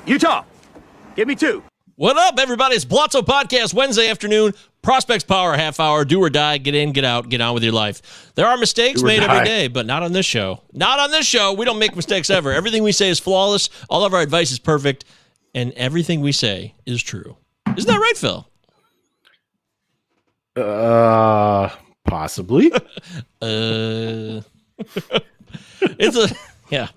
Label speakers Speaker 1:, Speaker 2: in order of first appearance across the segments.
Speaker 1: Utah, give me 2.
Speaker 2: What up, everybody? It's Blotto Podcast, Wednesday afternoon. Prospects Power half hour. Do or die. Get in, get out, get on with your life. There are mistakes made every day, but not on this show. Not on this show. We don't make mistakes ever. Everything we say is flawless. All of our advice is perfect, and everything we say is true. Isn't that right, Phil?
Speaker 3: Possibly.
Speaker 2: It's a... Yeah,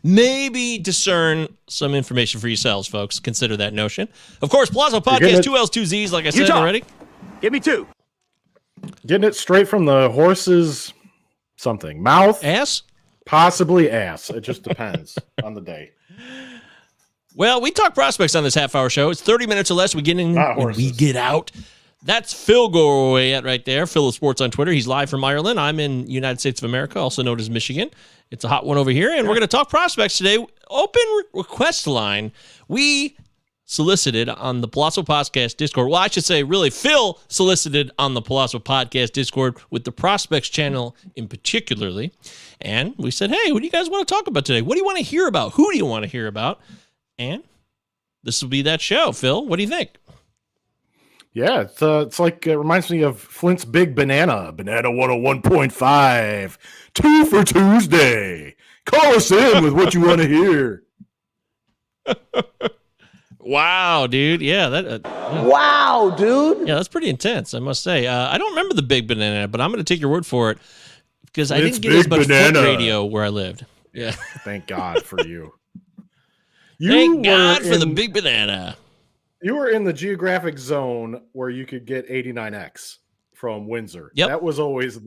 Speaker 2: maybe discern some information for yourselves, folks. Consider that notion. Of course, Plaza Podcast, 2 L's, 2 Z's, like I said already.
Speaker 1: Give me 2.
Speaker 3: Getting it straight from the horse's something. Mouth?
Speaker 2: Ass?
Speaker 3: Possibly ass. It just depends on the day.
Speaker 2: Well, we talk prospects on this half-hour show. It's 30 minutes or less. We get in when we get out. That's Phil Goyette right there. Phil of Sports on Twitter. He's live from Ireland. I'm in United States of America, also known as Michigan. It's a hot one over here, and we're going to talk prospects today. Open request line. We solicited on the Palazzo Podcast Discord. Well, I should say, really, Phil solicited on the Palazzo Podcast Discord with the prospects channel in particularly. And we said, hey, what do you guys want to talk about today? What do you want to hear about? Who do you want to hear about? And this will be that show. Phil, what do you think?
Speaker 3: Yeah, it's like it reminds me of Flint's Big Banana 101.5. 2 for Tuesday. Call us in with what you want to hear.
Speaker 2: Wow, dude. Yeah,
Speaker 1: Wow, dude.
Speaker 2: Yeah, that's pretty intense, I must say. I don't remember the Big Banana, but I'm going to take your word for it because I didn't get as much Flint radio where I lived. Yeah.
Speaker 3: Thank God for you.
Speaker 2: Thank God for the Big Banana.
Speaker 3: You were in the geographic zone where you could get 89X from Windsor.
Speaker 2: Yep.
Speaker 3: That was always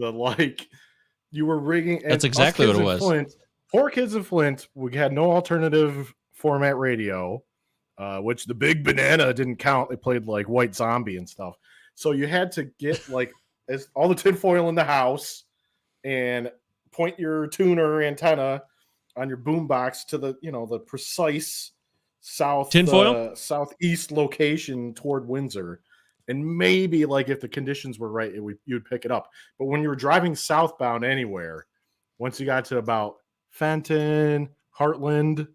Speaker 3: you were rigging.
Speaker 2: That's exactly what it was.
Speaker 3: Flint, poor kids in Flint, we had no alternative format radio, which the Big Banana didn't count. They played like White Zombie and stuff. So you had to get all the tinfoil in the house and point your tuner antenna on your boombox to the precise southeast location toward Windsor, and maybe if the conditions were right, you'd pick it up. But when you were driving southbound anywhere, once you got to about Fenton, Heartland,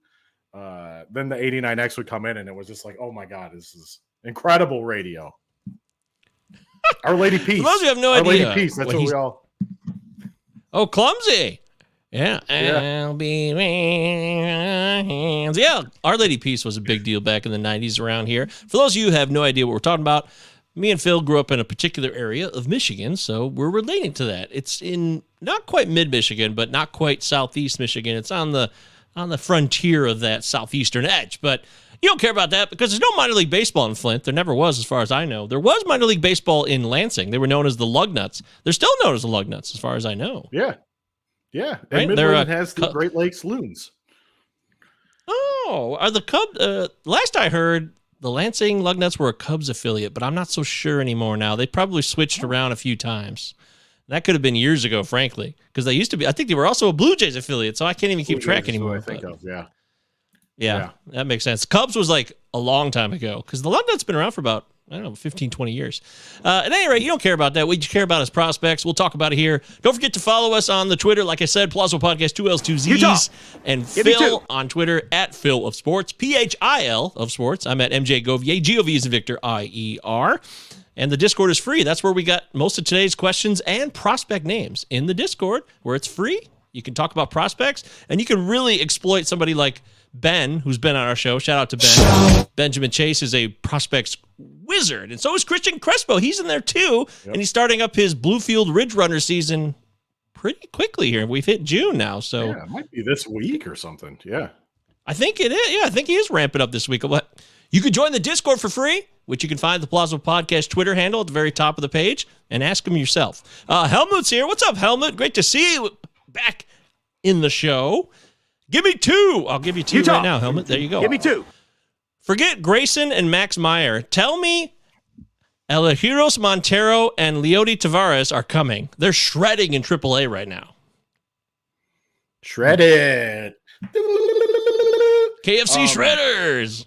Speaker 3: then the 89X would come in, and it was just like, oh my God, this is incredible radio. Our Lady Peace.
Speaker 2: For those who have no idea,
Speaker 3: Lady Peace. That's what we all.
Speaker 2: Oh, clumsy. Yeah, I'll be hands. Yeah, Our Lady Peace was a big deal back in the 90s around here. For those of you who have no idea what we're talking about, me and Phil grew up in a particular area of Michigan, so we're relating to that. It's in not quite mid-Michigan, but not quite southeast Michigan. It's on the frontier of that southeastern edge, but you don't care about that because there's no minor league baseball in Flint. There never was, as far as I know. There was minor league baseball in Lansing. They were known as the Lugnuts. They're still known as the Lugnuts, as far as I know.
Speaker 3: Yeah. Yeah,
Speaker 2: right?
Speaker 3: And Midland has the Great Lakes Loons.
Speaker 2: Oh, are the Cubs? Last I heard, the Lansing Lugnuts were a Cubs affiliate, but I'm not so sure anymore now. They probably switched around a few times. That could have been years ago, frankly, because they used to be. I think they were also a Blue Jays affiliate, so I can't even keep track anymore.
Speaker 3: I think of,
Speaker 2: yeah, that makes sense. Cubs was like a long time ago because the Lugnuts been around for about 15, 20 years. At any rate, you don't care about that. What you care about is prospects. We'll talk about it here. Don't forget to follow us on the Twitter. Like I said, Palazzo Podcast, 2 L's, 2 Z's.
Speaker 1: Utah.
Speaker 2: And Phil on Twitter, at Phil of Sports, PHIL of Sports. I'm at MJ Govier. G-O-V is in Victor, I-E-R. And the Discord is free. That's where we got most of today's questions and prospect names in the Discord, where it's free. You can talk about prospects, and you can really exploit somebody like Ben, who's been on our show. Shout out to Ben. Benjamin Chase is a prospects wizard, and so is Christian Crespo. He's in there too, and he's starting up his Bluefield Ridge Runner season pretty quickly here. We've hit June now, so
Speaker 3: it might be this week or something. Yeah,
Speaker 2: I think it is. Yeah, I think he is ramping up this week. You can join the Discord for free, which you can find the Palazzo Podcast Twitter handle at the very top of the page, and ask him yourself. Helmut's here. What's up, Helmut? Great to see you back in the show. Give me 2. I'll give you 2 right now, Helmut. There you go.
Speaker 1: Give me 2.
Speaker 2: Forget Grayson and Max Meyer. Tell me Elegiros Montero and Leody Tavares are coming. They're shredding in AAA right now.
Speaker 3: Shredded.
Speaker 2: KFC Shredders.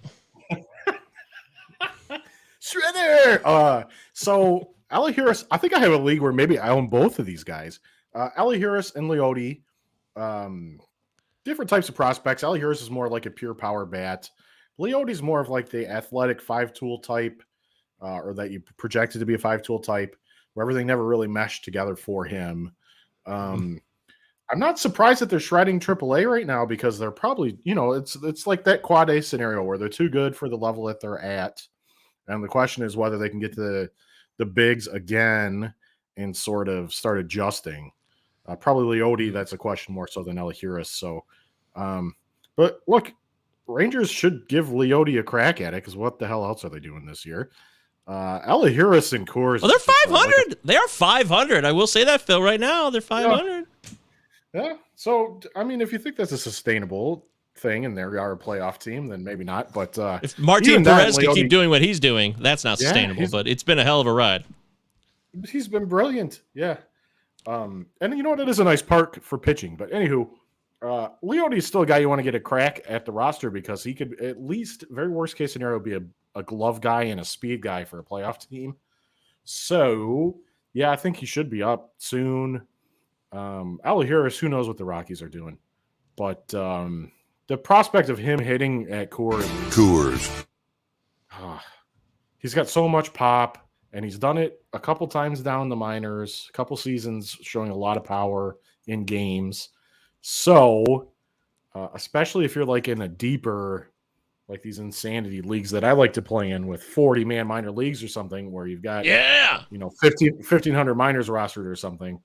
Speaker 3: Shredder. So Elegiros, I think I have a league where maybe I own both of these guys. Elegiros and Leody. different types of prospects. Ellie Harris is more like a pure power bat. Leote's more of like the athletic 5-tool type, or that you projected to be a 5-tool type, where everything never really meshed together for him. I'm not surprised that they're shredding AAA right now, because they're probably, it's like that quad A scenario where they're too good for the level that they're at. And the question is whether they can get to the bigs again and sort of start adjusting. Probably Leote, that's a question more so than Ellie Harris. So, but look, Rangers should give Leote a crack at it, because what the hell else are they doing this year? Ellie Harris and Coors.
Speaker 2: Well, they're 500. They are 500. I will say that, Phil. Right now, they're 500.
Speaker 3: Yeah. So, I mean, if you think that's a sustainable thing and they are a playoff team, then maybe not. But
Speaker 2: if Martin Perez can keep doing what he's doing, that's not sustainable. But it's been a hell of a ride.
Speaker 3: He's been brilliant. Yeah. And you know what? It is a nice park for pitching. But anywho, Leote is still a guy you want to get a crack at the roster, because he could, at least, very worst case scenario, be a glove guy and a speed guy for a playoff team. So, yeah, I think he should be up soon. Ellie Harris, who knows what the Rockies are doing. But the prospect of him hitting at Coors. He's got so much pop, and he's done it a couple times down the minors, a couple seasons showing a lot of power in games. So, especially if you're like in a deeper, like these insanity leagues that I like to play in with 40-man minor leagues or something, where you've got 1,500 minors rostered or something.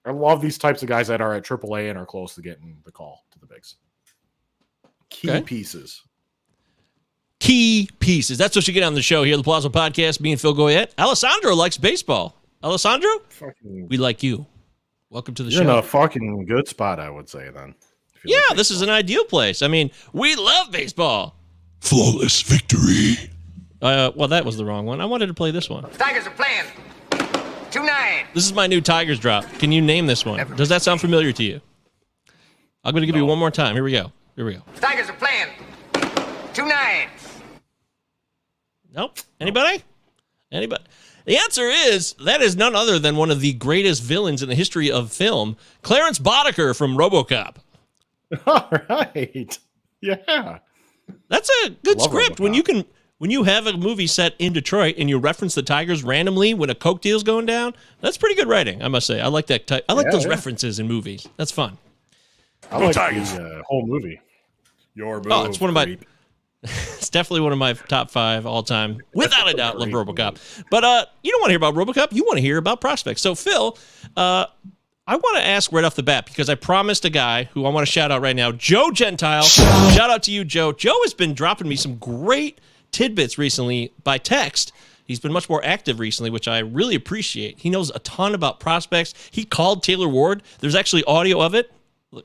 Speaker 3: I love these types of guys that are at AAA and are close to getting the call to the bigs. Key pieces.
Speaker 2: That's what you get on the show here, the Plaza Podcast. Me and Phil Goyette. Alessandro likes baseball. Alessandro, we like you. Welcome to the show.
Speaker 3: You're in a fucking good spot, I would say, then.
Speaker 2: Yeah, like this is an ideal place. I mean, we love baseball.
Speaker 4: Flawless victory.
Speaker 2: Well, that was the wrong one. I wanted to play this one.
Speaker 5: Tigers are playing. 2-9.
Speaker 2: This is my new Tigers drop. Can you name this one? Does that sound familiar to you? I'm going to give you one more time. Here we go.
Speaker 5: Tigers are playing. 2-9.
Speaker 2: Nope. Anybody? The answer is, that is none other than one of the greatest villains in the history of film, Clarence Boddicker from RoboCop.
Speaker 3: All right. Yeah.
Speaker 2: That's a good script. RoboCop. When you have a movie set in Detroit and you reference the Tigers randomly when a Coke deal's going down, that's pretty good writing, I must say. I like that. I like those references in movies. That's fun.
Speaker 3: I like the whole movie. Your movie.
Speaker 2: Oh, it's one of my. It's definitely one of my top 5 all time, without a doubt. Love RoboCop. But you don't want to hear about RoboCop. You want to hear about prospects. So Phil, I want to ask right off the bat, because I promised a guy who I want to shout out right now, Joe Gentile. Shout out to you, Joe. Joe has been dropping me some great tidbits recently by text. He's been much more active recently, which I really appreciate. He knows a ton about prospects. He called Taylor Ward. There's actually audio of it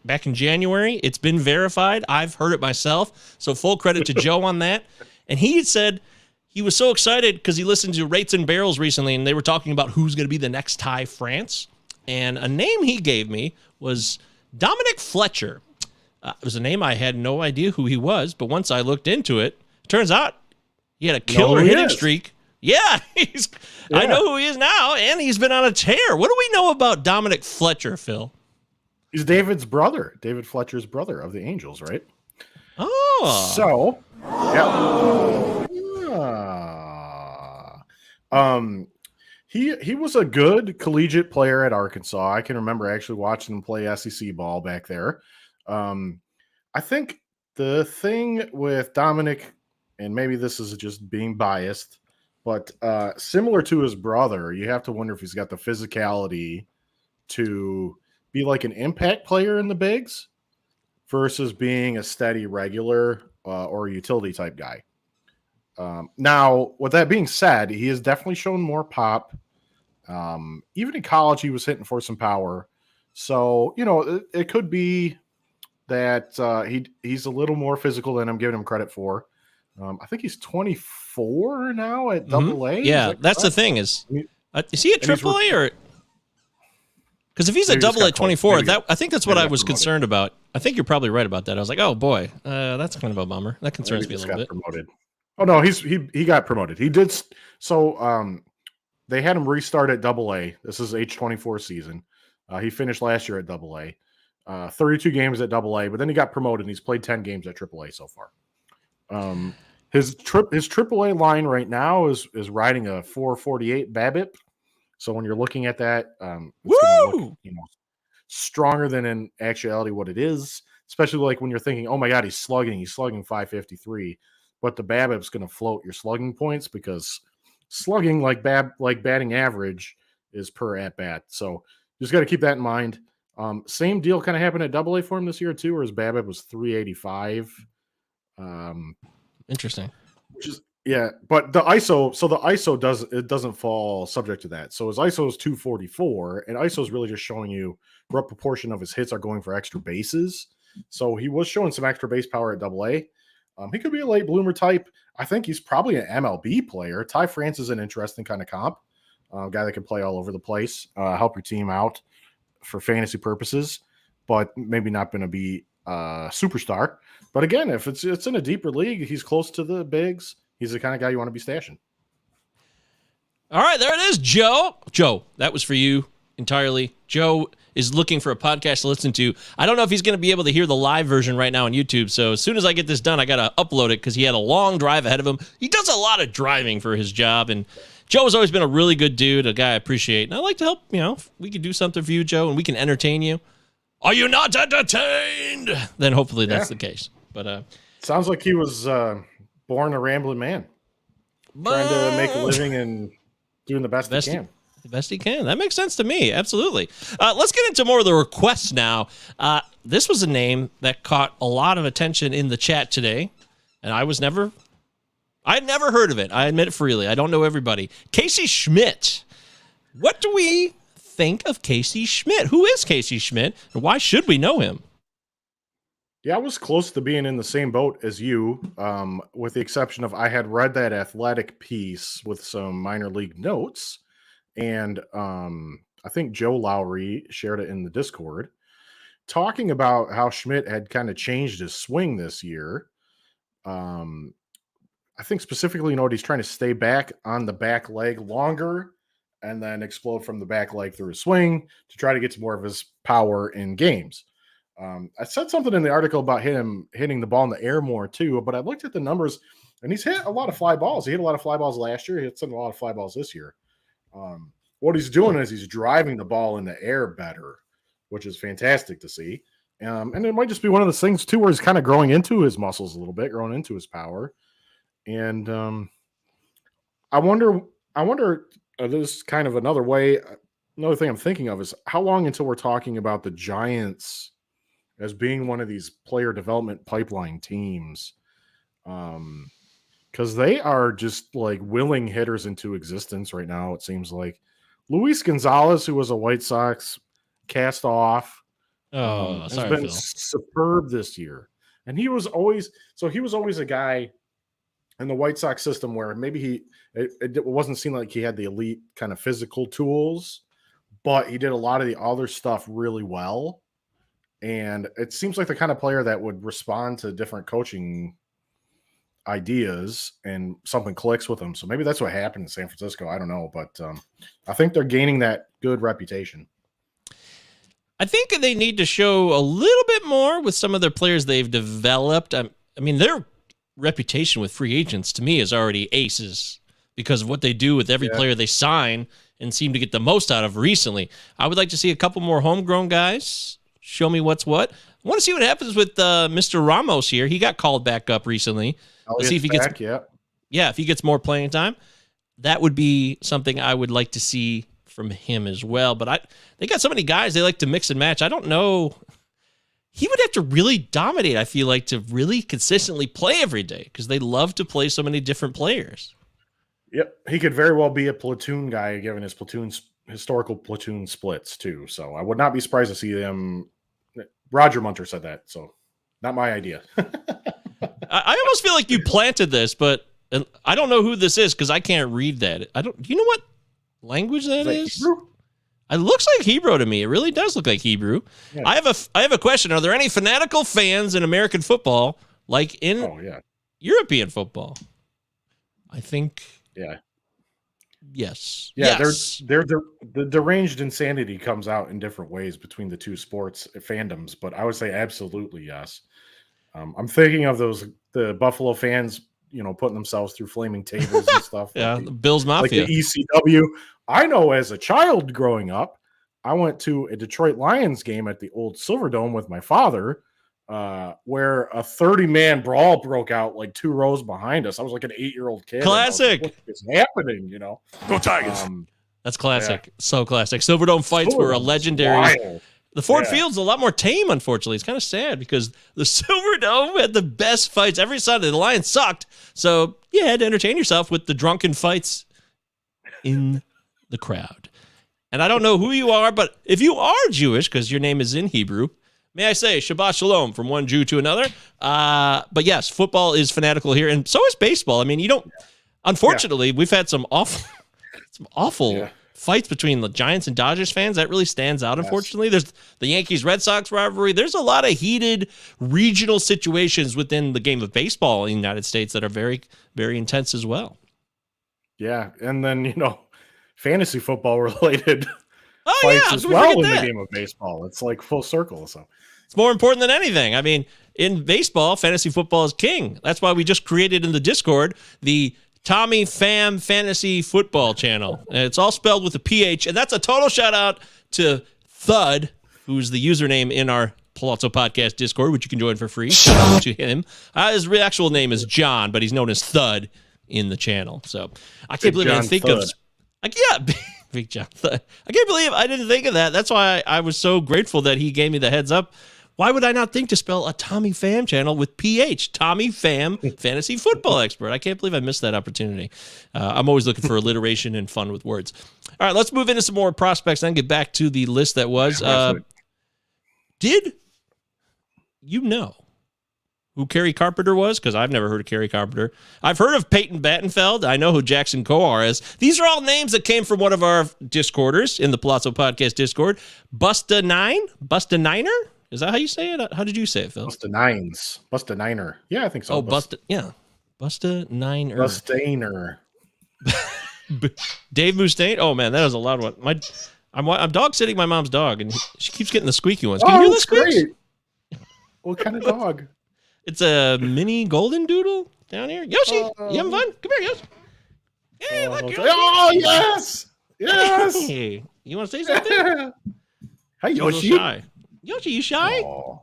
Speaker 2: back in January. It's been verified. I've heard it myself. So full credit to Joe on that. And he had said he was so excited because he listened to Rates and Barrels recently, and they were talking about who's going to be the next Ty France. And a name he gave me was Dominic Fletcher. It was a name I had no idea who he was, but once I looked into it, turns out he had a killer hitting streak. Yeah, I know who he is now, and he's been on a tear. What do we know about Dominic Fletcher, Phil?
Speaker 3: He's David Fletcher's brother of the Angels, right?
Speaker 2: Oh.
Speaker 3: So, he was a good collegiate player at Arkansas. I can remember actually watching him play SEC ball back there. I think the thing with Dominic, and maybe this is just being biased, but similar to his brother, you have to wonder if he's got the physicality to be like an impact player in the bigs versus being a steady regular or utility type guy. Now, with that being said, he has definitely shown more pop. Even in college, he was hitting for some power. So, it could be that he's a little more physical than I'm giving him credit for. I think he's 24 now at Double-A.
Speaker 2: Yeah, that's the thing is he at Triple-A or? Because if he's at Double-A 24, I think that's what I was concerned about. I think you're probably right about that. I was like, oh boy, that's kind of a bummer. That concerns me a little bit.
Speaker 3: Promoted. Oh no, he got promoted. He did so. They had him restart at Double-A. This is H24 season. He finished last year at Double-A. 32 games at AA, but then he got promoted and he's played 10 games at AAA so far. His AAA line right now is riding a 448 BABIP. So when you're looking at that, it's gonna look, stronger than in actuality what it is. Especially like when you're thinking, oh my God, he's slugging 553, but the BABIP's going to float your slugging points because slugging like batting average is per at bat. So you just got to keep that in mind. Same deal kind of happened at AA for him this year too, where his BABIP was 385.
Speaker 2: Interesting.
Speaker 3: Which is but the ISO doesn't fall subject to that. So his ISO is 244, and ISO is really just showing you what proportion of his hits are going for extra bases. So he was showing some extra base power at AA. He could be a late bloomer type. I think he's probably an MLB player. Ty France is an interesting kind of comp, guy that can play all over the place, help your team out for fantasy purposes, but maybe not going to be a superstar. But again, if it's in a deeper league, he's close to the bigs. He's the kind of guy you want to be stashing.
Speaker 2: All right, there it is, Joe. Joe, that was for you entirely. Joe is looking for a podcast to listen to. I don't know if he's going to be able to hear the live version right now on YouTube. So as soon as I get this done, I got to upload it because he had a long drive ahead of him. He does a lot of driving for his job. And Joe has always been a really good dude, a guy I appreciate. And I like to help, if we could do something for you, Joe, and we can entertain you. Are you not entertained? Then hopefully that's the case. But
Speaker 3: sounds like he was born a rambling man, trying to make a living and doing the best he can.
Speaker 2: The best he can. That makes sense to me. Absolutely. Let's get into more of the requests now. This was a name that caught a lot of attention in the chat today, and I had never heard of it. I admit it freely. I don't know everybody. Casey Schmidt. What do we think of Casey Schmidt? Who is Casey Schmidt, and why should we know him?
Speaker 3: Yeah, I was close to being in the same boat as you, with the exception of I had read that Athletic piece with some minor league notes. And I think Joe Lowry shared it in the Discord, talking about how Schmidt had kind of changed his swing this year. I think specifically, he's trying to stay back on the back leg longer and then explode from the back leg through his swing to try to get to more of his power in games. I said something in the article about him hitting the ball in the air more too, but I looked at the numbers and he's hit a lot of fly balls. He hit a lot of fly balls last year. He hit a lot of fly balls this year. What he's doing is he's driving the ball in the air better, which is fantastic to see. And it might just be one of those things too, where he's kind of growing into his muscles a little bit, growing into his power. And I wonder, this is kind of another thing I'm thinking of is how long until we're talking about the Giants as being one of these player development pipeline teams. Because they are just like willing hitters into existence right now, it seems like. Luis Gonzalez, who was a White Sox cast off, has been superb this year. And he was always a guy in the White Sox system where maybe it wasn't seem like he had the elite kind of physical tools, but he did a lot of the other stuff really well. And it seems like the kind of player that would respond to different coaching ideas and something clicks with them. So maybe that's what happened in San Francisco. I don't know, but I think they're gaining that good reputation.
Speaker 2: I think they need to show a little bit more with some of their players they've developed. I mean, their reputation with free agents to me is already aces because of what they do with every player they sign and seem to get the most out of recently. I would like to see a couple more homegrown guys. Show me what's what. I want to see what happens with Mr. Ramos here. He got called back up recently. Let's see if he gets if he gets more playing time. That would be something I would like to see from him as well. But they got so many guys they like to mix and match. I don't know. He would have to really dominate, I feel like, to really consistently play every day because they love to play so many different players.
Speaker 3: Yep. He could very well be a platoon guy given his historical platoon splits too. So I would not be surprised to see them. Roger Munter said that, so not my idea.
Speaker 2: I almost feel like you planted this, but I don't know who this is because I can't read that. Do you know what language that is? Hebrew? It looks like Hebrew to me. It really does look like Hebrew. Yeah. I have a question. Are there any fanatical fans in American football like in European football? I think.
Speaker 3: Yeah.
Speaker 2: Yes.
Speaker 3: Yeah,
Speaker 2: yes.
Speaker 3: the deranged insanity comes out in different ways between the two sports fandoms, but I would say absolutely yes. I'm thinking of the Buffalo fans, putting themselves through flaming tables and stuff.
Speaker 2: Yeah, the Bills
Speaker 3: Like
Speaker 2: Mafia.
Speaker 3: the ECW. I know as a child growing up, I went to a Detroit Lions game at the old Silverdome with my father, where a 30-man brawl broke out like 2 rows behind us. I was like an 8-year-old kid.
Speaker 2: Classic.
Speaker 3: Like, what is happening?
Speaker 1: Go Tigers.
Speaker 2: That's classic. Yeah. So classic. Silverdome fights were a legendary.
Speaker 3: Wild.
Speaker 2: The Ford Field's a lot more tame, unfortunately. It's kind of sad because the Silverdome had the best fights every Sunday. The Lions sucked. So you had to entertain yourself with the drunken fights in the crowd. And I don't know who you are, but if you are Jewish, because your name is in Hebrew, may I say Shabbat Shalom from one Jew to another. But yes, football is fanatical here, and so is baseball. I mean, unfortunately, we've had some awful fights between the Giants and Dodgers fans. That really stands out, unfortunately. There's the Yankees-Red Sox rivalry. There's a lot of heated regional situations within the game of baseball in the United States that are very, very intense as well.
Speaker 3: Yeah, and then, fantasy football related fights as well in the game of baseball. It's like full circle. So
Speaker 2: it's more important than anything. I mean, in baseball, fantasy football is king. That's why we just created in the Discord the Tommy Pham Fantasy Football channel. And it's all spelled with a PH. And that's a total shout out to Thud, who's the username in our Palazzo Podcast Discord, which you can join for free. Shout out to him. His actual name is John, but he's known as Thud in the channel. So I can't believe I didn't think of. Big John Thud. I can't believe I didn't think of that. That's why I was so grateful that he gave me the heads up. Why would I not think to spell a Tommy Pham channel with PH? Tommy Pham, fantasy football expert. I can't believe I missed that opportunity. I'm always looking for alliteration and fun with words. All right, let's move into some more prospects and get back to the list that was. Did you know who Kerry Carpenter was? Because I've never heard of Kerry Carpenter. I've heard of Peyton Battenfield. I know who Jackson Coar is. These are all names that came from one of our Discorders in the Palazzo Podcast Discord. Busta Niner? Is that how you say it? How did you say it, Phil?
Speaker 3: Busta Niner. Yeah, I think so.
Speaker 2: Oh, Busta Niner.
Speaker 3: Bustainer.
Speaker 2: Dave Mustaine? Oh, man, that was a loud one. I'm dog sitting my mom's dog, and she keeps getting the squeaky ones. Can you hear the squeaks?
Speaker 3: Great. What kind of dog?
Speaker 2: It's a mini golden doodle down here. Yoshi, you having fun? Come here, Yoshi. Hey, look, Yoshi.
Speaker 3: Oh, yes. Yes.
Speaker 2: Hey, you want to say something?
Speaker 3: Hey, Yoshi.
Speaker 2: Yoshi, you shy?
Speaker 3: Oh,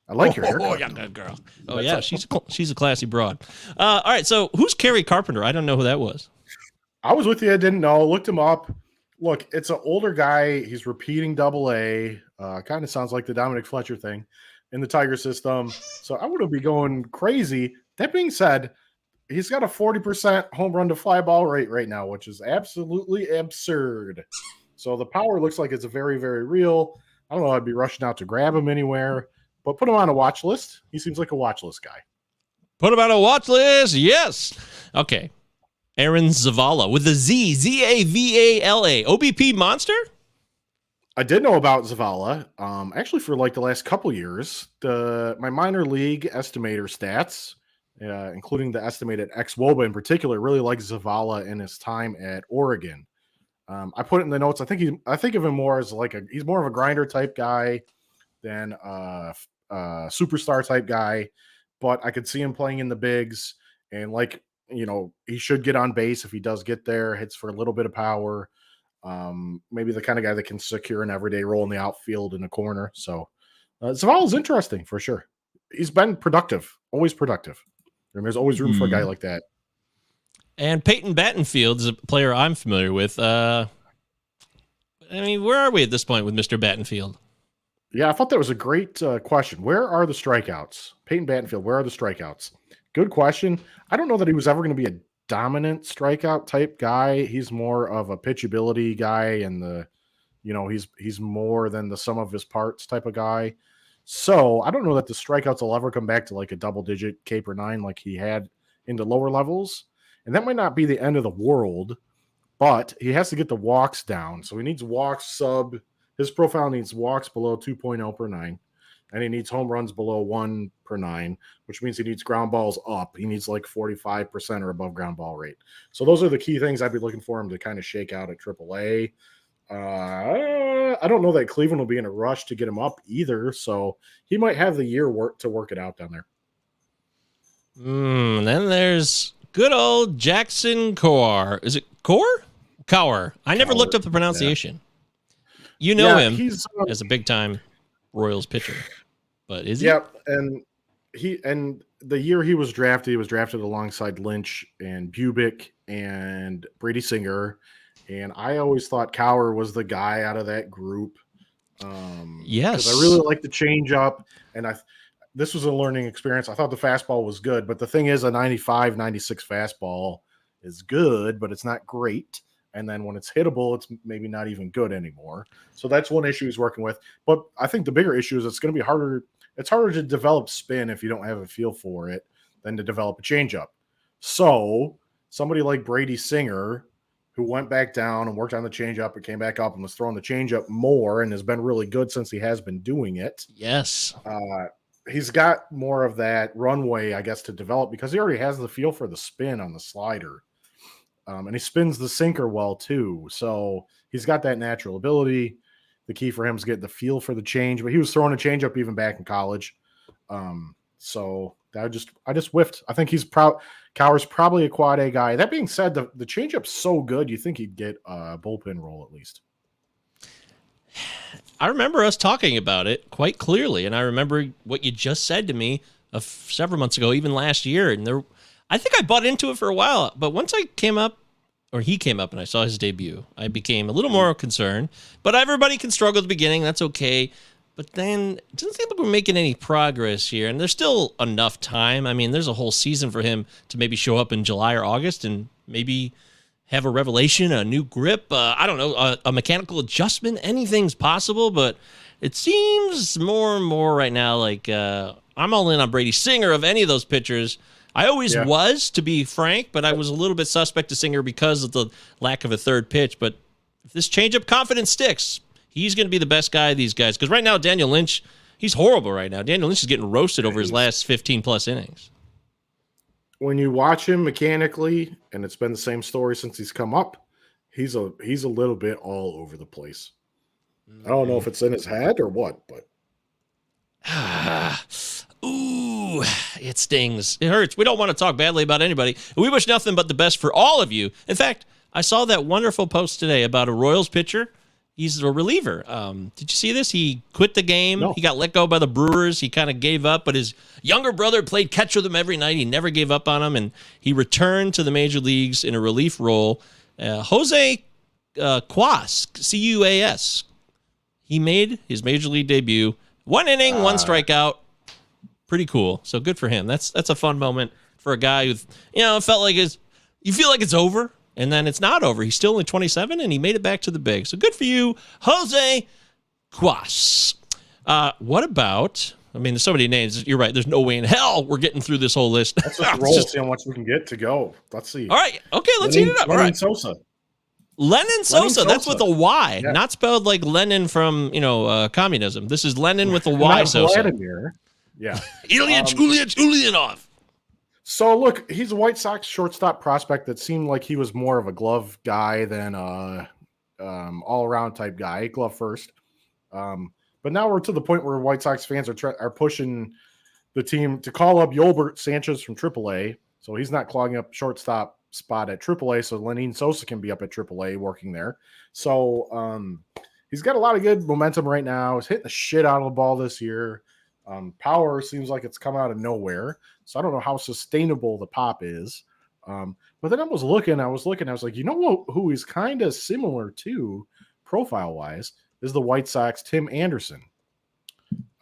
Speaker 3: I like your haircut.
Speaker 2: Oh, yeah, good girl. Oh, yeah, she's a classy broad. All right, so who's Kerry Carpenter? I don't know who that was.
Speaker 3: I was with you. I didn't know. Looked him up. Look, it's an older guy. He's repeating Double-A. Kind of sounds like the Dominic Fletcher thing in the Tiger system. So I wouldn't be going crazy. That being said, he's got a 40% home run to fly ball rate right now, which is absolutely absurd. So the power looks like it's very, very real. I don't know. I'd be rushing out to grab him anywhere, but put him on a watch list. He seems like a watch list guy.
Speaker 2: Put him on a watch list. Yes. Okay. Aaron Zavala with a Z, Zavala, OBP monster.
Speaker 3: I did know about Zavala. Actually, for like the last couple years, my minor league estimator stats, including the estimated ex-Woba in particular, really like Zavala in his time at Oregon. I put it in the notes. I think of him more as he's more of a grinder type guy than a superstar type guy, but I could see him playing in the bigs and he should get on base if he does get there, hits for a little bit of power. Maybe the kind of guy that can secure an everyday role in the outfield in the corner. So Zavala's interesting for sure. He's been productive, always productive. There's always room for a guy like that.
Speaker 2: And Peyton Battenfield is a player I'm familiar with. I mean, where are we at this point with Mr. Battenfield?
Speaker 3: Yeah, I thought that was a great question. Where are the strikeouts? Peyton Battenfield, where are the strikeouts? Good question. I don't know that he was ever going to be a dominant strikeout type guy. He's more of a pitchability guy, and he's more than the sum of his parts type of guy. So I don't know that the strikeouts will ever come back to like a double-digit K per 9 like he had into lower levels. And that might not be the end of the world, but he has to get the walks down. So he needs walks his profile needs walks below 2.0 per 9. and he needs home runs below 1/9, which means he needs ground balls up. He needs like 45% or above ground ball rate. So those are the key things I'd be looking for him to kind of shake out at AAA. I don't know that Cleveland will be in a rush to get him up either, so he might have the year to work it out down there.
Speaker 2: Then there's good old Jackson Kowar. Is it Kowar? I never looked up the pronunciation. Yeah. You know him as a big-time Royals pitcher, but is he?
Speaker 3: Yep, and the year he was drafted alongside Lynch and Bubick and Brady Singer, and I always thought Kowar was the guy out of that group.
Speaker 2: Yes,
Speaker 3: because I really like the changeup, and this was a learning experience. I thought the fastball was good, but the thing is, a 95, 96 fastball is good, but it's not great. And then when it's hittable, it's maybe not even good anymore. So that's one issue he's working with. But I think the bigger issue is it's going to be harder. It's harder to develop spin if you don't have a feel for it than to develop a changeup. So somebody like Brady Singer, who went back down and worked on the changeup and came back up and was throwing the changeup more and has been really good since he has been doing it.
Speaker 2: Yes.
Speaker 3: He's got more of that runway, I guess, to develop because he already has the feel for the spin on the slider. And he spins the sinker well, too. So he's got that natural ability. The key for him is getting the feel for the change. But he was throwing a changeup even back in college. So I just whiffed. I think Cower's probably a quad A guy. That being said, the changeup's so good, you think he'd get a bullpen role at least.
Speaker 2: I remember us talking about it quite clearly, and I remember what you just said to me several months ago, even last year. And I think I bought into it for a while, but once he came up and I saw his debut, I became a little more concerned. But everybody can struggle at the beginning. That's okay. But then it doesn't seem like we're making any progress here, and there's still enough time. I mean, there's a whole season for him to maybe show up in July or August and maybe have a revelation, a new grip, I don't know, a mechanical adjustment. Anything's possible, but it seems more and more right now like I'm all in on Brady Singer of any of those pitchers. I always was, to be frank, but I was a little bit suspect to Singer because of the lack of a third pitch. But if this changeup confidence sticks, he's going to be the best guy of these guys. Because right now, Daniel Lynch, he's horrible right now. Daniel Lynch is getting roasted over his last 15-plus innings.
Speaker 3: When you watch him mechanically, and it's been the same story since he's come up, he's a little bit all over the place. I don't know if it's in his head or what, but
Speaker 2: ooh, it stings. It hurts. We don't want to talk badly about anybody. We wish nothing but the best for all of you. In fact, I saw that wonderful post today about a Royals pitcher. He's a reliever. Did you see this? He quit the game. No. He got let go by the Brewers. He kind of gave up, but his younger brother played catch with him every night. He never gave up on him, and he returned to the major leagues in a relief role. Jose Cuas, C-U-A-S. He made his major league debut. 1 inning, 1 strikeout. Pretty cool. So good for him. That's a fun moment for a guy who, felt like you feel like it's over. And then it's not over. He's still only 27, and he made it back to the big. So good for you, Jose Cuas. What about, there's so many names. You're right. There's no way in hell we're getting through this whole list.
Speaker 3: Let's just roll, see how much we can get to go. Let's see.
Speaker 2: All right. Okay, let's heat it up. All right.
Speaker 3: Sosa.
Speaker 2: Lennon Sosa. That's with a Y, not spelled like Lenin from, communism. This is Lenin with a Y. Sosa.
Speaker 3: Vladimir. Yeah.
Speaker 2: Ilya Ulyanov.
Speaker 3: So, look, he's a White Sox shortstop prospect that seemed like he was more of a glove guy than all-around type guy, glove first. But now we're to the point where White Sox fans are pushing the team to call up Yolbert Sanchez from AAA, so he's not clogging up shortstop spot at AAA, so Lenyn Sosa can be up at AAA working there. So he's got a lot of good momentum right now. He's hitting the shit out of the ball this year. Power seems like it's come out of nowhere. So I don't know how sustainable the pop is. But then I was looking, I was like, who he's kind of similar to profile-wise is the White Sox Tim Anderson.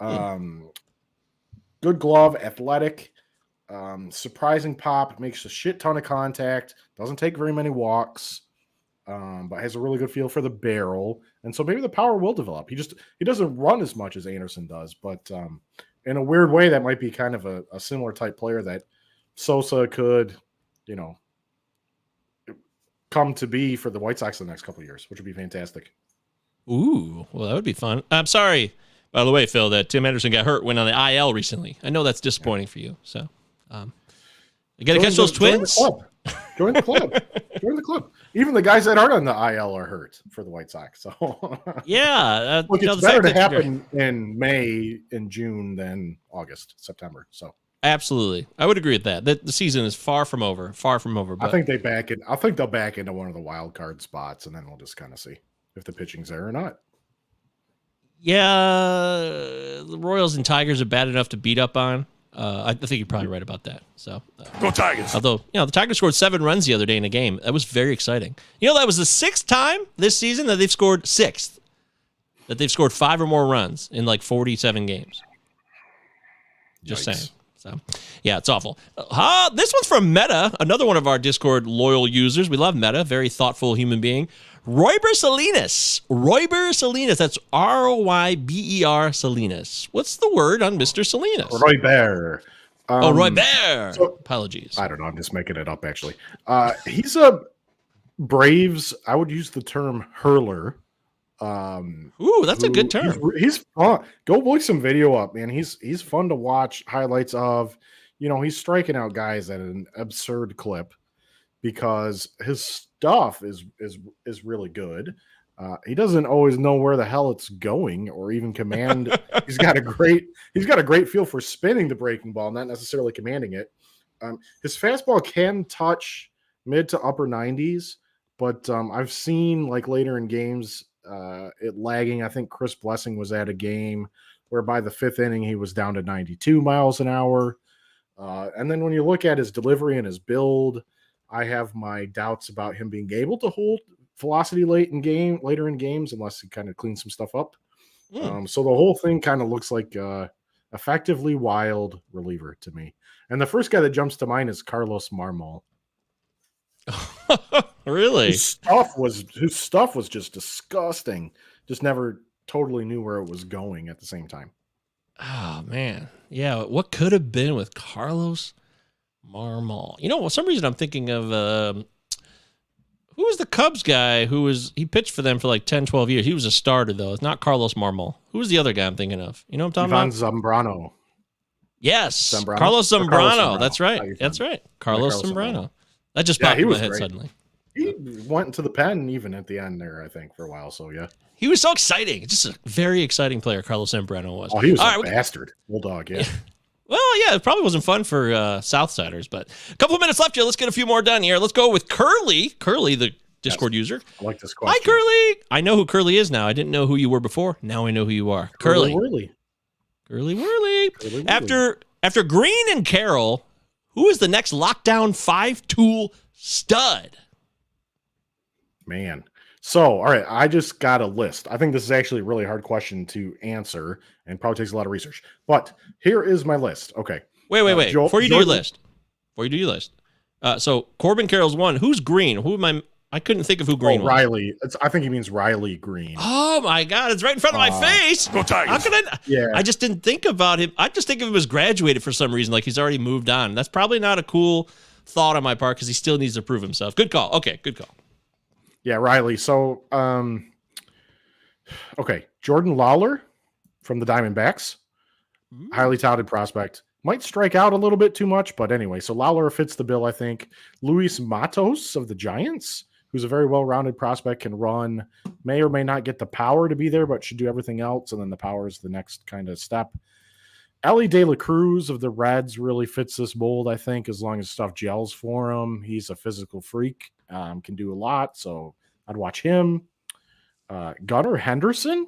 Speaker 3: Good glove, athletic, surprising pop, makes a shit ton of contact, doesn't take very many walks, but has a really good feel for the barrel. And so maybe the power will develop. He doesn't run as much as Anderson does, but in a weird way, that might be kind of a similar type player that Sosa could, come to be for the White Sox in the next couple of years, which would be fantastic.
Speaker 2: Ooh, well, that would be fun. I'm sorry. By the way, Phil, that Tim Henderson got hurt, went on the IL recently. I know that's disappointing for you. So, you got to catch those Twins.
Speaker 3: Join the club. Join the club. Even the guys that aren't on the IL are hurt for the White Sox. So
Speaker 2: yeah,
Speaker 3: look, it's better to happen in May and June than August, September. So
Speaker 2: absolutely, I would agree with that. The season is far from over. Far from over. But
Speaker 3: I think they'll back into one of the wild card spots, and then we'll just kind of see if the pitching's there or not.
Speaker 2: Yeah, the Royals and Tigers are bad enough to beat up on. I think you're probably right about that. So
Speaker 1: go Tigers.
Speaker 2: Although, the Tigers scored 7 runs the other day in a game. That was very exciting. That was the 6th time this season that they've scored 6th. That they've scored 5 or more runs in like 47 games. Just saying. So, yeah, it's awful. This one's from Meta, another one of our Discord loyal users. We love Meta, very thoughtful human being. Royber Salinas. That's Royber Salinas. What's the word on Mr. Salinas?
Speaker 3: Royber.
Speaker 2: Royber.
Speaker 3: So,
Speaker 2: apologies.
Speaker 3: I don't know. I'm just making it up, actually. He's a Braves. I would use the term hurler.
Speaker 2: Ooh, that's a good term.
Speaker 3: He's fun. Go look some video up, man. He's fun to watch. Highlights of, he's striking out guys at an absurd clip because his stuff is really good. He doesn't always know where the hell it's going or even command. he's got a great feel for spinning the breaking ball, not necessarily commanding it. His fastball can touch mid to upper 90s, but I've seen like later in games it lagging. I think Chris Blessing was at a game where by the 5th inning he was down to 92 miles an hour. And then when you look at his delivery and his build, I have my doubts about him being able to hold velocity later in games unless he kind of cleans some stuff up. So the whole thing kind of looks like effectively wild reliever to me. And the first guy that jumps to mind is Carlos Marmal.
Speaker 2: Really?
Speaker 3: His stuff was just disgusting. Just never totally knew where it was going at the same time.
Speaker 2: Oh man. Yeah. What could have been with Carlos Marmal? For some reason I'm thinking of who was the Cubs guy he pitched for them for like 10, 12 years. He was a starter though. It's not Carlos Marmal. Who was the other guy I'm thinking of? You know what I'm talking about?
Speaker 3: Zambrano.
Speaker 2: Yes.
Speaker 3: Zambrano?
Speaker 2: Carlos Zambrano.
Speaker 3: Carlos Zambrano.
Speaker 2: That's right. That's right. Carlos Zambrano. That just
Speaker 3: Yeah,
Speaker 2: popped
Speaker 3: he
Speaker 2: in my
Speaker 3: was
Speaker 2: head
Speaker 3: great.
Speaker 2: suddenly.
Speaker 3: He went into the pen even at the end there, I think, for a while. So, yeah.
Speaker 2: He was so exciting. Just a very exciting player, Carlos Zambrano was.
Speaker 3: Oh, he was a bastard. Bulldog, yeah.
Speaker 2: Well, yeah, it probably wasn't fun for Southsiders, but a couple of minutes left here. Let's get a few more done here. Let's go with Curly. Curly, the Discord user.
Speaker 3: I like this question.
Speaker 2: Hi, Curly. I know who Curly is now. I didn't know who you were before. Now I know who you are. Curly. Curly Whirly. After Green and Carroll, who is the next lockdown 5-tool stud?
Speaker 3: Man. So, all right, I just got a list. I think this is actually a really hard question to answer and probably takes a lot of research. But here is my list. Okay.
Speaker 2: Wait. Before you do your list. So Corbin Carroll's one. Who's Green? I couldn't think of who Green was.
Speaker 3: Riley. I think he means Riley Green.
Speaker 2: Oh my God! It's right in front of my face.
Speaker 1: Go Tigers!
Speaker 2: How could I?
Speaker 3: Yeah.
Speaker 2: I just didn't think about him. I just think of him as graduated for some reason, like he's already moved on. That's probably not a cool thought on my part because he still needs to prove himself. Good call. Okay, good call.
Speaker 3: Yeah, Riley. So, okay, Jordan Lawler from the Diamondbacks, highly touted prospect. Might strike out a little bit too much, but anyway. So Lawler fits the bill, I think. Luis Matos of the Giants, who's a very well-rounded prospect, can run, may or may not get the power to be there, but should do everything else, and then the power is the next kind of step. Ellie De La Cruz of the Reds really fits this mold, I think, as long as stuff gels for him. He's a physical freak, can do a lot, so I'd watch him. Gunnar Henderson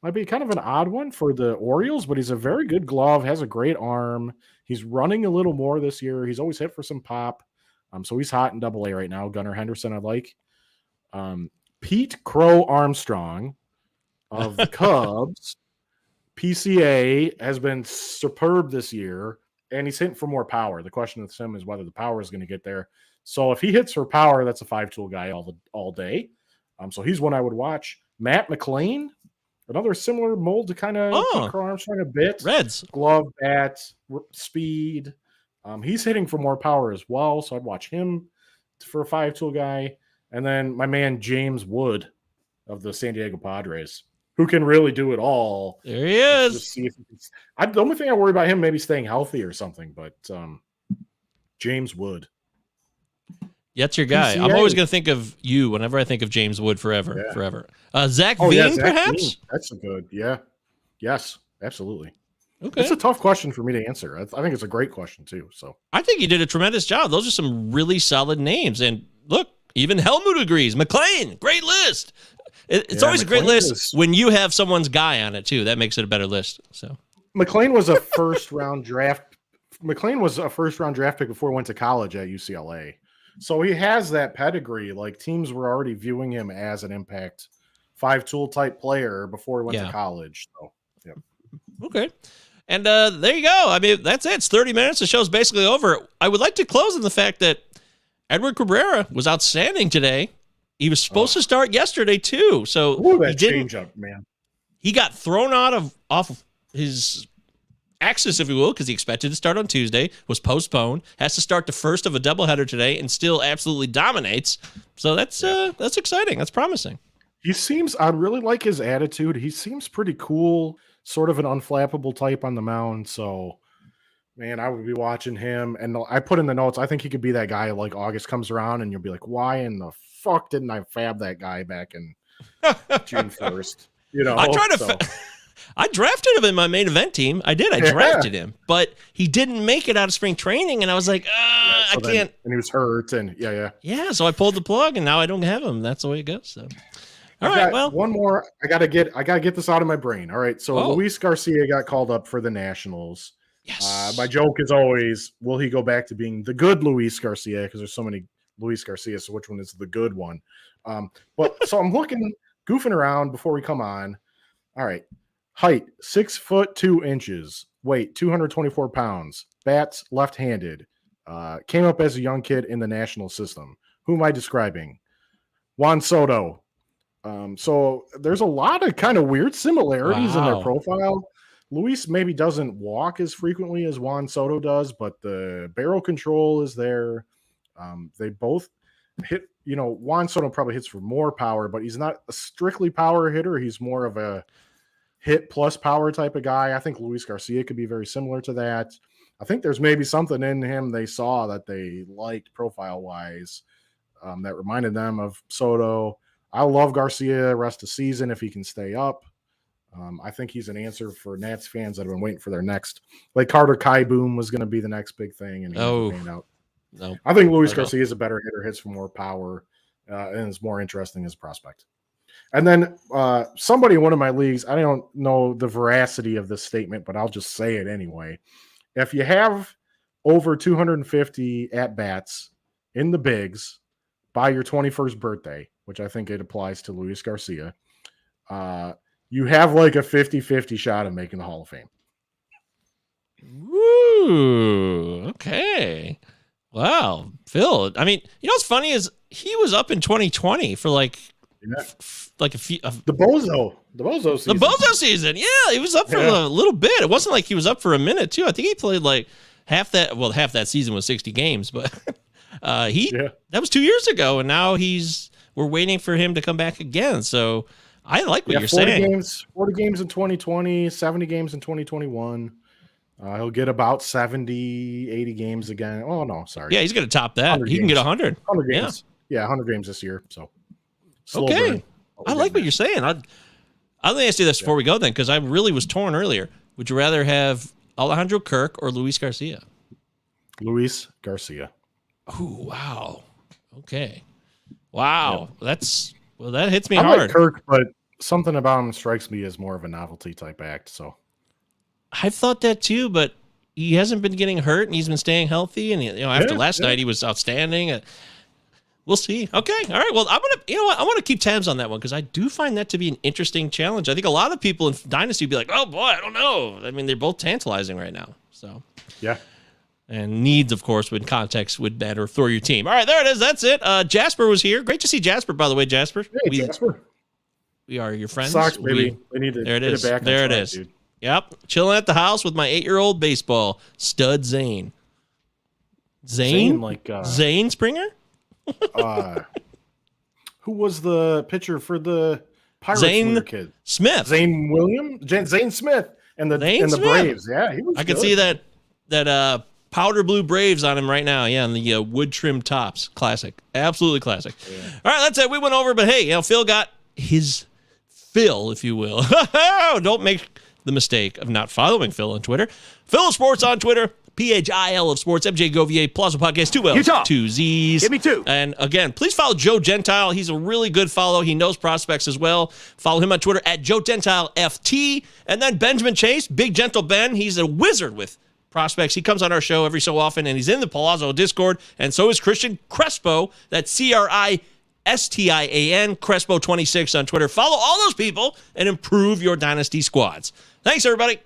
Speaker 3: might be kind of an odd one for the Orioles, but he's a very good glove, has a great arm. He's running a little more this year. He's always hit for some pop. So he's hot in Double-A right now. Gunnar Henderson, I like. Pete Crow Armstrong of the Cubs. PCA has been superb this year, and he's hitting for more power. The question with him is whether the power is going to get there. So if he hits for power, that's a 5-tool guy all day. So he's one I would watch. Matt McLean, another similar mold to kind of Pete Crow Armstrong a bit.
Speaker 2: Reds.
Speaker 3: Glove, bat, speed. He's hitting for more power as well, so I'd watch him for a 5-tool guy. And then my man James Wood of the San Diego Padres. who can really do it all.
Speaker 2: There he is.
Speaker 3: Just see if he can, the only thing I worry about him maybe staying healthy or something, but James Wood.
Speaker 2: That's your guy.
Speaker 3: PCA.
Speaker 2: I'm always going to think of you whenever I think of James Wood forever. Zach
Speaker 3: Zach
Speaker 2: Veen, perhaps?
Speaker 3: Veen. That's a good, Yes, absolutely.
Speaker 2: Okay.
Speaker 3: It's a tough question for me to answer. I think it's a great question, too. So
Speaker 2: I think you did a tremendous job. Those are some really solid names. And look, even Helmut agrees. McLean, great list. It's always McLean a great list when you have someone's guy on it, too. That makes it a better list. So
Speaker 3: McLean was a first-round draft. McLean was a first-round draft pick before he went to college at UCLA. So he has that pedigree. Like, teams were already viewing him as an impact 5-tool type player before he went to college. So, yeah.
Speaker 2: Okay. And there you go. I mean, that's it. It's 30 minutes. The show's basically over. I would like to close on the fact that Edward Cabrera was outstanding today. He was supposed to start yesterday, too. So
Speaker 3: that change-up, man.
Speaker 2: He got thrown off of his axis, if you will, because he expected to start on Tuesday, was postponed, has to start the first of a doubleheader today, and still absolutely dominates. So that's exciting. That's promising.
Speaker 3: I really like his attitude. He seems pretty cool, sort of an unflappable type on the mound. So, man, I would be watching him. And I put in the notes, I think he could be that guy like August comes around and you'll be like, why in the fuck didn't I fab that guy back in June 1st? You know,
Speaker 2: I drafted him in my main event team. I did. I drafted him, but he didn't make it out of spring training. And I was like, I can't.
Speaker 3: And he was hurt. And
Speaker 2: yeah. So I pulled the plug and now I don't have him. That's the way it goes. So, all right. Well,
Speaker 3: one more. I gotta get this out of my brain. All right. So Luis Garcia got called up for the Nationals.
Speaker 2: Yes.
Speaker 3: My joke is always, will he go back to being the good Luis Garcia? Because there's so many Luis Garcia. So which one is the good one? But so I'm goofing around before we come on. All right. Height, 6'2". Weight, 224 pounds. Bats, left-handed. Came up as a young kid in the national system. Who am I describing? Juan Soto. So there's a lot of kind of weird similarities in their profile. Luis maybe doesn't walk as frequently as Juan Soto does, but the barrel control is there. They both hit, Juan Soto probably hits for more power, but he's not a strictly power hitter. He's more of a hit plus power type of guy. I think Luis Garcia could be very similar to that. I think there's maybe something in him they saw that they liked profile-wise that reminded them of Soto. I love Garcia rest of season if he can stay up. I think he's an answer for Nats fans that have been waiting for their next. Like Carter Kieboom was going to be the next big thing, and he panned out.
Speaker 2: No,
Speaker 3: I think Luis Garcia is a better hitter, hits for more power, and is more interesting as a prospect. And then somebody in one of my leagues, I don't know the veracity of this statement, but I'll just say it anyway. If you have over 250 at-bats in the bigs by your 21st birthday, which I think it applies to Luis Garcia, you have like a 50-50 shot of making the Hall of Fame.
Speaker 2: Ooh, okay. Wow. Phil, I mean, what's funny is he was up in 2020 for like a few
Speaker 3: the bozo season.
Speaker 2: The bozo season. Yeah, he was up for a little bit. It wasn't like he was up for a minute too. I think he played like half that season was 60 games, but that was 2 years ago, and now we're waiting for him to come back again. So I like what you're saying.
Speaker 3: 40 games in 2020, 70 games in 2021. He'll get about 70, 80 games again. Oh no, sorry.
Speaker 2: Yeah, he's going to top that. He can get 100.
Speaker 3: 100 games. Yeah, 100 games this year. So
Speaker 2: okay.
Speaker 3: Burn.
Speaker 2: I like what you're saying. I'll ask you this before we go then, because I really was torn earlier. Would you rather have Alejandro Kirk or Luis Garcia?
Speaker 3: Luis Garcia.
Speaker 2: Oh, wow. Okay. Wow.
Speaker 3: Yep.
Speaker 2: That hits me
Speaker 3: I
Speaker 2: hard.
Speaker 3: like Kirk, but something about him strikes me as more of a novelty type act. So
Speaker 2: I've thought that too, but he hasn't been getting hurt and he's been staying healthy. And after last night, he was outstanding. We'll see. Okay. All right. Well, I want to keep tabs on that one because I do find that to be an interesting challenge. I think a lot of people in Dynasty would be like, oh boy, I don't know. I mean, they're both tantalizing right now. So
Speaker 3: yeah.
Speaker 2: And needs, of course, with context would matter for your team. All right, there it is. That's it. Jasper was here. Great to see Jasper, by the way, Jasper.
Speaker 3: Hey, Jasper.
Speaker 2: We are your friends.
Speaker 3: Sox, baby. We need to
Speaker 2: there it is.
Speaker 3: Get it back
Speaker 2: there it is. Dude. Yep. Chilling at the house with my 8-year-old baseball stud Zane. Zane?
Speaker 3: Like
Speaker 2: Zane Springer?
Speaker 3: Who was the pitcher for the Pirates
Speaker 2: Zane
Speaker 3: when we were kids.
Speaker 2: Smith.
Speaker 3: Zane Smith and the
Speaker 2: Smith.
Speaker 3: Braves. Yeah, he was
Speaker 2: I can
Speaker 3: good.
Speaker 2: see that powder blue Braves on him right now. Yeah, and the wood trim tops. Classic. Absolutely classic. Yeah. All right, that's it. We went over, but hey, Phil got his fill, if you will. Don't make the mistake of not following Phil on Twitter. Phil of Sports on Twitter. PHIL of Sports. MJ Govier. Plaza Podcast. 2 L's.
Speaker 1: Utah.
Speaker 2: 2 Z's.
Speaker 1: Give me 2.
Speaker 2: And again, please follow Joe Gentile. He's a really good follow. He knows prospects as well. Follow him on Twitter at Joe Gentile FT. And then Benjamin Chase. Big Gentle Ben. He's a wizard with prospects. He comes on our show every so often, and he's in the Palazzo Discord, and so is Christian Crespo. That's Cristian Crespo26 on Twitter. Follow all those people and improve your dynasty squads. Thanks, everybody.